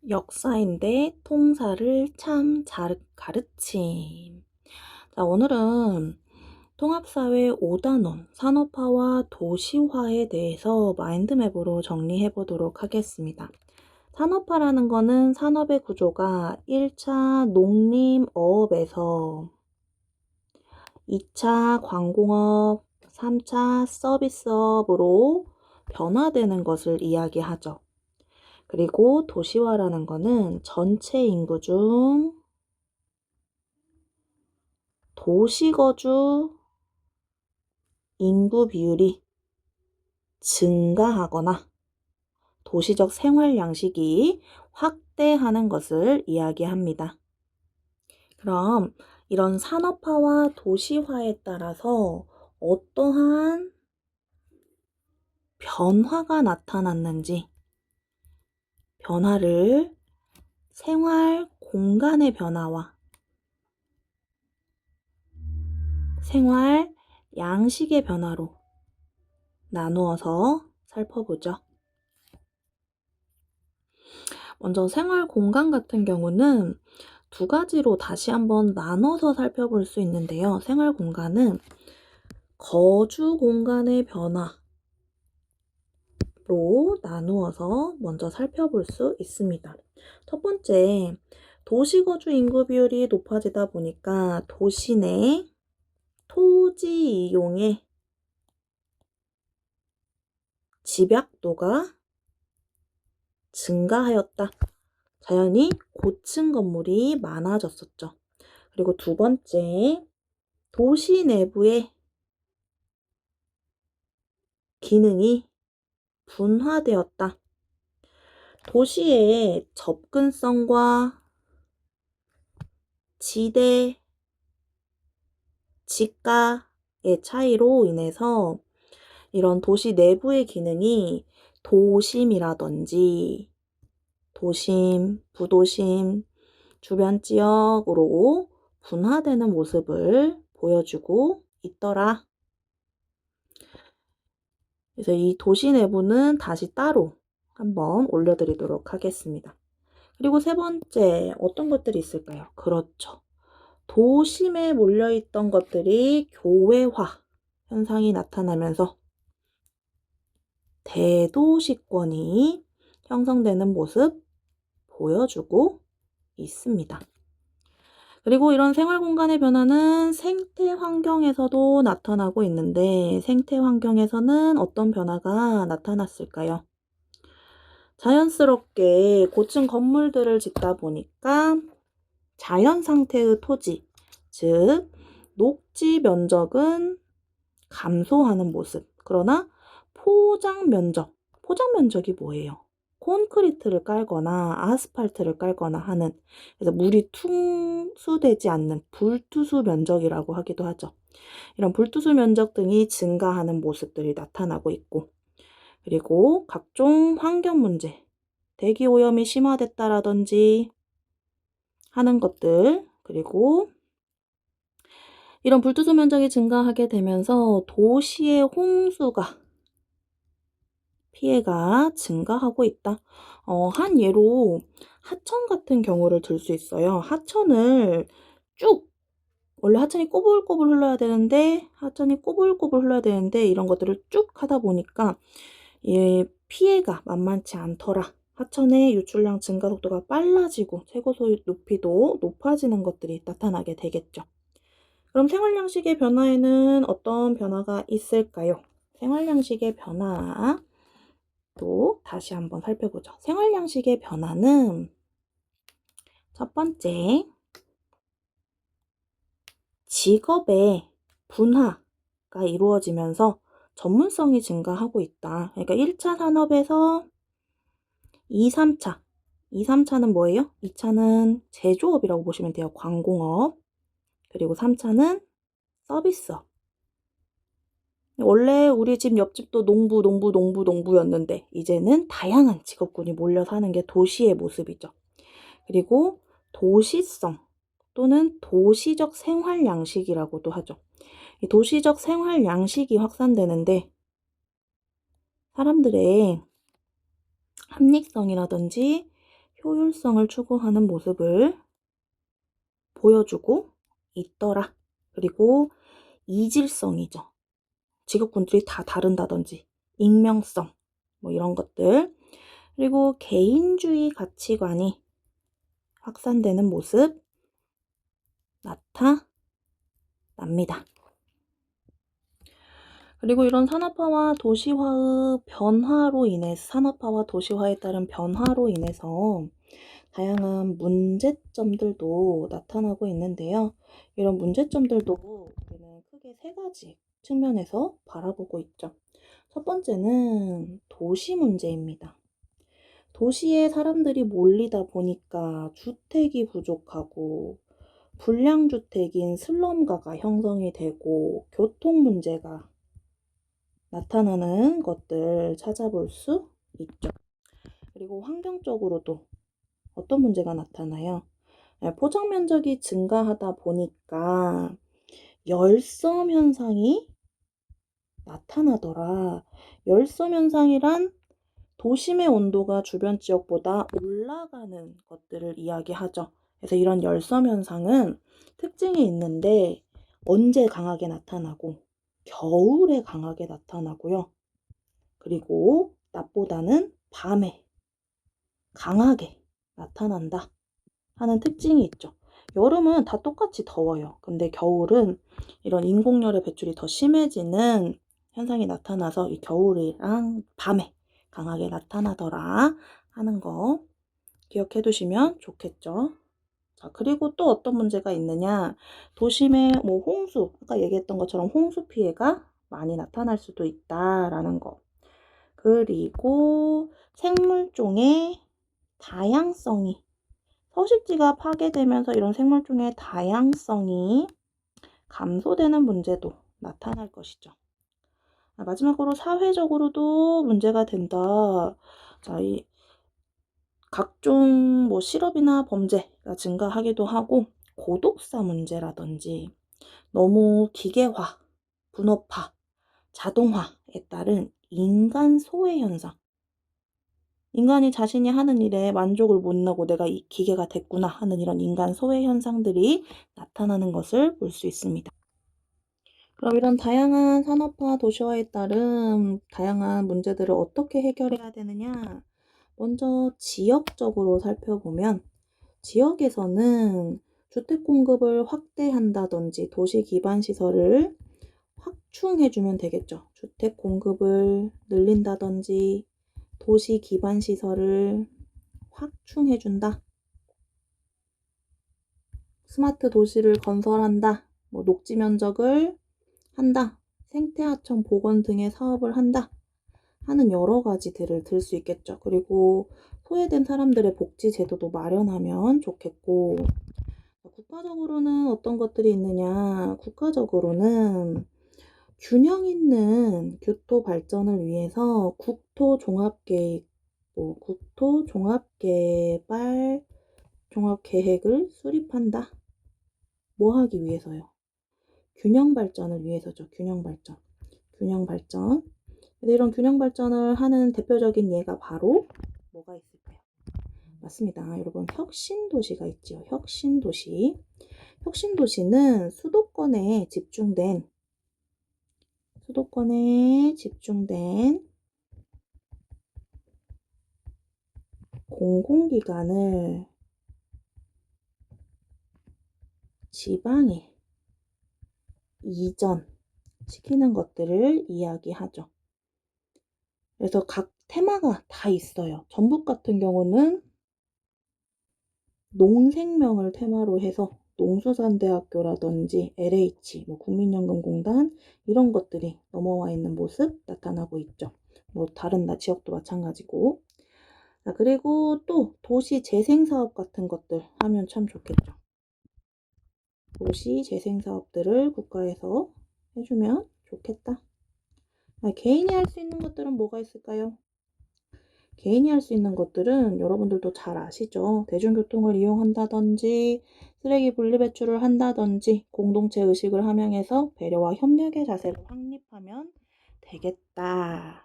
역사인데 통사를 참 잘 가르침. 자, 오늘은 통합사회 5단원 산업화와 도시화에 대해서 마인드맵으로 정리해 보도록 하겠습니다. 산업화라는 거는 산업의 구조가 1차 농림어업에서 2차 광공업, 3차 서비스업으로 변화되는 것을 이야기하죠. 그리고 도시화라는 거는 전체 인구 중 도시거주 인구 비율이 증가하거나 도시적 생활 양식이 확대하는 것을 이야기합니다. 그럼 이런 산업화와 도시화에 따라서 어떠한 변화가 나타났는지, 변화를 생활 공간의 변화와 생활 양식의 변화로 나누어서 살펴보죠. 먼저 생활 공간 같은 경우는 두 가지로 다시 한번 나눠서 살펴볼 수 있는데요. 생활 공간은 거주 공간의 변화로 나누어서 먼저 살펴볼 수 있습니다. 첫 번째, 도시거주 인구 비율이 높아지다 보니까 도시 내 토지 이용의 집약도가 증가하였다. 자연히 고층 건물이 많아졌었죠. 그리고 두 번째, 도시 내부의 기능이 분화되었다. 도시의 접근성과 지대, 지가의 차이로 인해서 이런 도시 내부의 기능이 도심이라든지 도심, 부도심, 주변 지역으로 분화되는 모습을 보여주고 있더라. 그래서 이 도시 내부는 다시 따로 한번 올려드리도록 하겠습니다. 그리고 세 번째, 어떤 것들이 있을까요? 그렇죠. 도심에 몰려있던 것들이 교외화 현상이 나타나면서 대도시권이 형성되는 모습 보여주고 있습니다. 그리고 이런 생활 공간의 변화는 생태 환경에서도 나타나고 있는데 생태 환경에서는 어떤 변화가 나타났을까요? 자연스럽게 고층 건물들을 짓다 보니까 자연 상태의 토지, 즉 녹지 면적은 감소하는 모습. 그러나 포장 면적이 뭐예요? 콘크리트를 깔거나 아스팔트를 깔거나 하는, 그래서 물이 퉁수되지 않는 불투수 면적이라고 하기도 하죠. 이런 불투수 면적 등이 증가하는 모습들이 나타나고 있고, 그리고 각종 환경 문제, 대기 오염이 심화됐다라든지 하는 것들, 그리고 이런 불투수 면적이 증가하게 되면서 도시의 홍수가 피해가 증가하고 있다. 한 예로 하천 같은 경우를 들 수 있어요. 하천을 원래 하천이 꼬불꼬불 흘러야 되는데 이런 것들을 쭉 하다 보니까 피해가 만만치 않더라. 하천의 유출량 증가 속도가 빨라지고 최고소 높이도 높아지는 것들이 나타나게 되겠죠. 그럼 생활 양식의 변화에는 어떤 변화가 있을까요? 생활 양식의 변화 또 다시 한번 살펴보죠. 생활 양식의 변화는 첫 번째, 직업의 분화가 이루어지면서 전문성이 증가하고 있다. 그러니까 1차 산업에서 2, 3차. 2, 3차는 뭐예요? 2차는 제조업이라고 보시면 돼요. 광공업. 그리고 3차는 서비스업. 원래 우리 집 옆집도 농부였는데 이제는 다양한 직업군이 몰려 사는 게 도시의 모습이죠. 그리고 도시성 또는 도시적 생활 양식이라고도 하죠. 이 도시적 생활 양식이 확산되는데 사람들의 합리성이라든지 효율성을 추구하는 모습을 보여주고 있더라. 그리고 이질성이죠. 직업군들이 다 다른다든지 익명성 뭐 이런 것들, 그리고 개인주의 가치관이 확산되는 모습 나타납니다. 그리고 이런 산업화와 도시화의 변화로 인해서, 산업화와 도시화에 따른 변화로 인해서 다양한 문제점들도 나타나고 있는데요. 이런 문제점들도 우리는 크게 세 가지 측면에서 바라보고 있죠. 첫 번째는 도시 문제입니다. 도시에 사람들이 몰리다 보니까 주택이 부족하고 불량주택인 슬럼가가 형성이 되고 교통 문제가 나타나는 것들 찾아볼 수 있죠. 그리고 환경적으로도 어떤 문제가 나타나요? 포장 면적이 증가하다 보니까 열섬 현상이 나타나더라. 열섬 현상이란 도심의 온도가 주변 지역보다 올라가는 것들을 이야기하죠. 그래서 이런 열섬 현상은 특징이 있는데 언제 강하게 나타나고 겨울에 강하게 나타나고요. 그리고 낮보다는 밤에 강하게 나타난다 하는 특징이 있죠. 여름은 다 똑같이 더워요. 근데 겨울은 이런 인공열의 배출이 더 심해지는 현상이 나타나서 이 겨울이랑 밤에 강하게 나타나더라 하는 거 기억해 두시면 좋겠죠. 자, 그리고 또 어떤 문제가 있느냐. 도심에 뭐 홍수, 아까 얘기했던 것처럼 홍수 피해가 많이 나타날 수도 있다라는 거. 그리고 생물종의 다양성이, 서식지가 파괴되면서 이런 생물종의 다양성이 감소되는 문제도 나타날 것이죠. 마지막으로 사회적으로도 문제가 된다. 자, 이 각종 뭐 실업이나 범죄가 증가하기도 하고 고독사 문제라든지 너무 기계화, 분업화, 자동화에 따른 인간 소외 현상. 인간이 자신이 하는 일에 만족을 못 나고 내가 이 기계가 됐구나 하는 이런 인간 소외 현상들이 나타나는 것을 볼 수 있습니다. 그럼 이런 다양한 산업화 도시화에 따른 다양한 문제들을 어떻게 해결해야 되느냐? 먼저 지역적으로 살펴보면 지역에서는 주택 공급을 확대한다든지 도시 기반 시설을 확충해주면 되겠죠. 주택 공급을 늘린다든지 도시 기반 시설을 확충해준다. 스마트 도시를 건설한다. 뭐 녹지 면적을 한다. 생태하천 복원 등의 사업을 한다. 하는 여러 가지들을 들 수 있겠죠. 그리고 소외된 사람들의 복지 제도도 마련하면 좋겠고, 국가적으로는 어떤 것들이 있느냐. 국가적으로는 균형 있는 교토 발전을 위해서 국토종합계획, 국토종합개발 종합계획을 수립한다. 뭐 하기 위해서요? 균형 발전을 위해서죠. 균형 발전. 균형 발전. 이런 균형 발전을 하는 대표적인 예가 바로 뭐가 있을까요? 맞습니다. 여러분, 혁신도시가 있지요. 혁신도시. 혁신도시는 수도권에 집중된 공공기관을 지방에 이전시키는 것들을 이야기하죠. 그래서 각 테마가 다 있어요. 전북 같은 경우는 농생명을 테마로 해서 농수산대학교라든지 LH, 국민연금공단 이런 것들이 넘어와 있는 모습 나타나고 있죠. 다른 지역도 마찬가지고. 자, 그리고 또 도시재생사업 같은 것들 하면 참 좋겠죠. 도시재생사업들을 국가에서 해주면 좋겠다. 개인이 할 수 있는 것들은 뭐가 있을까요? 개인이 할 수 있는 것들은 여러분들도 잘 아시죠? 대중교통을 이용한다든지 쓰레기 분리배출을 한다든지 공동체 의식을 함양해서 배려와 협력의 자세를 확립하면 되겠다